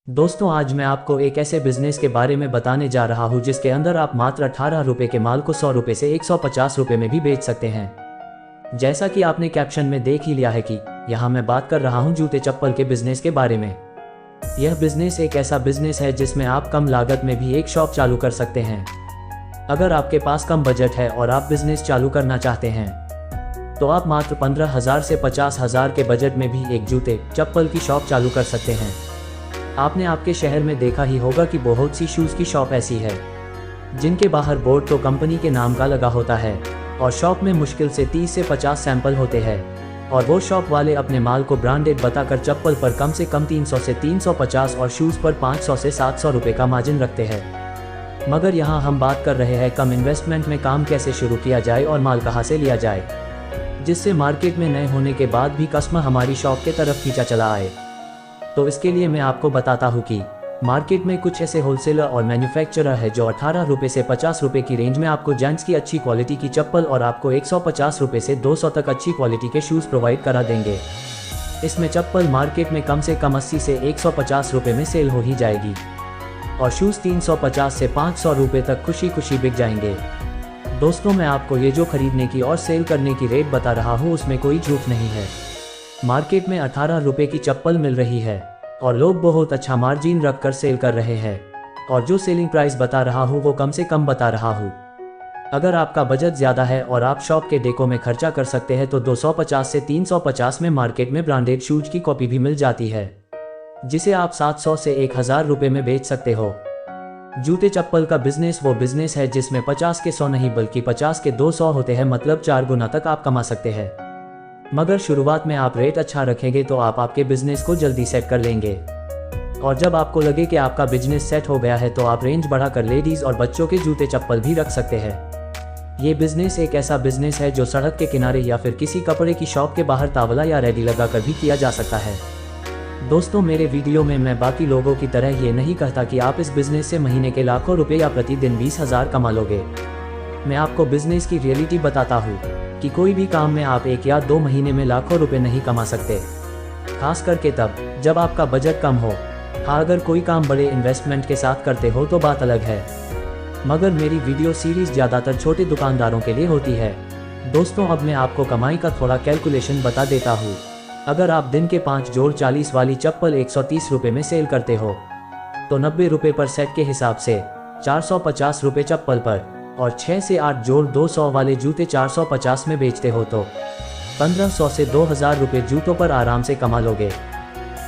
दोस्तों, आज मैं आपको एक ऐसे बिजनेस के बारे में बताने जा रहा हूँ जिसके अंदर आप मात्र 18 रुपए के माल को 100 रुपए से 150 रुपए में भी बेच सकते हैं। जैसा कि आपने कैप्शन में देख ही लिया है कि यहाँ मैं बात कर रहा हूँ जूते चप्पल के बिजनेस के बारे में। यह बिजनेस एक ऐसा बिजनेस है जिसमें आप कम लागत में भी एक शॉप चालू कर सकते हैं। अगर आपके पास कम बजट है और आप बिजनेस चालू करना चाहते हैं तो आप मात्र 15,000 से 50,000 के बजट में भी एक जूते चप्पल की शॉप चालू कर सकते हैं। आपने आपके शहर में देखा ही होगा कि बहुत सी शूज़ की शॉप ऐसी है जिनके बाहर बोर्ड तो कंपनी के नाम का लगा होता है और शॉप में मुश्किल से 30 से 50 सैंपल होते हैं और वो शॉप वाले अपने माल को ब्रांडेड बताकर चप्पल पर कम से कम 300 से 350 और शूज़ पर 500 से 700 रुपये का मार्जिन रखते हैं। मगर यहाँ हम बात कर रहे हैं कम इन्वेस्टमेंट में काम कैसे शुरू किया जाए और माल कहाँ से लिया जाए जिससे मार्केट में नए होने के बाद भी कस्टमर हमारी शॉप के तरफ खींचा चला आए। तो इसके लिए मैं आपको बताता हूँ कि मार्केट में कुछ ऐसे होलसेलर और मैन्युफैक्चरर है जो 18 रुपये से 50 रुपये की रेंज में आपको जेंट्स की अच्छी क्वालिटी की चप्पल और आपको 150 रुपये से 200 तक अच्छी क्वालिटी के शूज़ प्रोवाइड करा देंगे। इसमें चप्पल मार्केट में कम से कम 80 से 150 रुपये में सेल हो ही जाएगी और शूज़ 350 से 500 रुपये तक खुशी खुशी बिक जाएंगे। दोस्तों, मैं आपको ये जो खरीदने की और सेल करने की रेट बता रहा हूँ उसमें कोई झूठ नहीं है। मार्केट में 18 रुपये की चप्पल मिल रही है और लोग बहुत अच्छा मार्जिन रखकर सेल कर रहे हैं और जो सेलिंग प्राइस बता रहा हूँ वो कम से कम बता रहा हूँ। अगर आपका बजट ज़्यादा है और आप शॉप के डेको में खर्चा कर सकते हैं तो 250 से 350 में मार्केट में ब्रांडेड शूज की कॉपी भी मिल जाती है जिसे आप 700 से 1000 रुपये में बेच सकते हो। जूते चप्पल का बिजनेस वो बिजनेस है जिसमें 50 के 100 नहीं बल्कि 50 के 200 होते हैं, मतलब 4 गुना तक आप कमा सकते हैं। मगर शुरुआत में आप रेट अच्छा रखेंगे तो आप आपके बिजनेस को जल्दी सेट कर लेंगे और जब आपको लगे कि आपका बिजनेस सेट हो गया है तो आप रेंज बढ़ाकर लेडीज़ और बच्चों के जूते चप्पल भी रख सकते हैं। ये बिजनेस एक ऐसा बिजनेस है जो सड़क के किनारे या फिर किसी कपड़े की शॉप के बाहर तावला या रेडी लगाकर भी किया जा सकता है। दोस्तों, मेरे वीडियो में मैं बाकी लोगों की तरह ये नहीं कहता कि आप इस बिजनेस से महीने के लाखों रुपए या प्रतिदिन 20,000 कमा लोगे। मैं आपको बिजनेस की रियलिटी बताता हूँ कि कोई भी काम में आप 1 या 2 महीने में लाखों रुपए नहीं कमा सकते, खास करके तब जब आपका बजट कम हो। हाँ, अगर कोई काम बड़े इन्वेस्टमेंट के साथ करते हो तो बात अलग है, मगर मेरी वीडियो सीरीज ज़्यादातर छोटे दुकानदारों के लिए होती है। दोस्तों, अब मैं आपको कमाई का थोड़ा कैलकुलेशन बता देता हूँ। अगर आप दिन के 5 जोड़ 40 वाली चप्पल 130 रुपये में सेल करते हो तो 90 रुपये पर सेट के हिसाब से 450 रुपये चप्पल पर और 6 से 8 जोड़ 200 वाले जूते 450 में बेचते हो तो 1500 से 2000 रुपये जूतों पर आराम से कमा लोगे।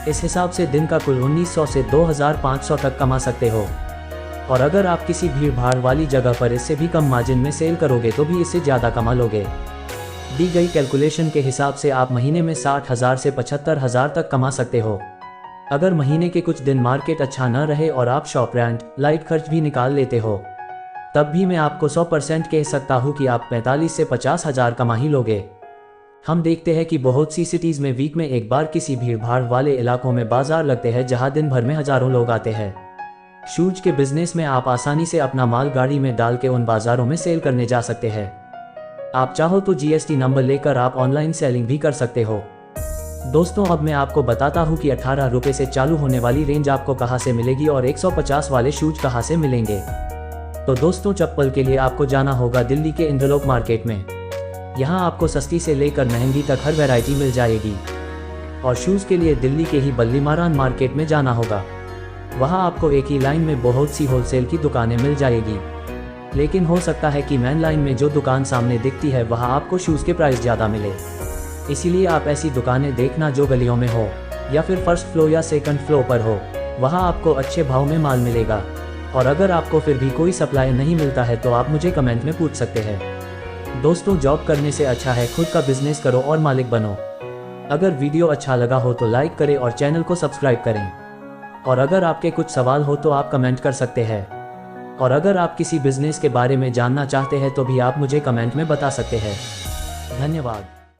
इस हिसाब से दिन का कुल 1900 से 2500 तक कमा सकते हो और अगर आप किसी भीड़ भाड़ वाली जगह पर इससे भी कम मार्जिन में सेल करोगे तो भी इससे ज़्यादा कमा लोगे। दी गई कैलकुलेशन के हिसाब से आप महीने में 60,000 से 75,000 तक कमा सकते हो। अगर महीने के कुछ दिन मार्केट अच्छा न रहे और आप शॉप रेंट लाइट खर्च भी निकाल लेते हो तब भी मैं आपको 100% कह सकता हूँ कि आप 45 से 50,000 कमा ही लोगे। हम देखते हैं कि बहुत सी सिटीज़ में वीक में एक बार किसी भीड़ भाड़ वाले इलाकों में बाजार लगते हैं जहाँ दिन भर में हज़ारों लोग आते हैं। शूज के बिजनेस में आप आसानी से अपना माल गाड़ी में डाल के उन बाज़ारों में सेल करने जा सकते हैं। आप चाहो तो GST नंबर लेकर आप ऑनलाइन सेलिंग भी कर सकते हो। दोस्तों, अब मैं आपको बताता हूँ कि 18 रुपये से चालू होने वाली रेंज आपको कहाँ से मिलेगी और 150 वाले शूज कहाँ से मिलेंगे। तो दोस्तों, चप्पल के लिए आपको जाना होगा दिल्ली के इंद्रलोक मार्केट में। यहाँ आपको सस्ती से लेकर महंगी तक हर वैरायटी मिल जाएगी और शूज़ के लिए दिल्ली के ही बल्लीमारान मार्केट में जाना होगा। वहाँ आपको एक ही लाइन में बहुत सी होलसेल की दुकानें मिल जाएगी, लेकिन हो सकता है कि मेन लाइन में जो दुकान सामने दिखती है वहाँ आपको शूज़ के प्राइस ज़्यादा मिले। इसीलिए आप ऐसी दुकानें देखना जो गलियों में हो या फिर फर्स्ट फ्लोर या सेकंड फ्लोर पर हो, वहाँ आपको अच्छे भाव में माल मिलेगा। और अगर आपको फिर भी कोई सप्लाई नहीं मिलता है तो आप मुझे कमेंट में पूछ सकते हैं। दोस्तों, जॉब करने से अच्छा है खुद का बिजनेस करो और मालिक बनो। अगर वीडियो अच्छा लगा हो तो लाइक करें और चैनल को सब्सक्राइब करें और अगर आपके कुछ सवाल हो तो आप कमेंट कर सकते हैं और अगर आप किसी बिजनेस के बारे में जानना चाहते हैं तो भी आप मुझे कमेंट में बता सकते हैं। धन्यवाद।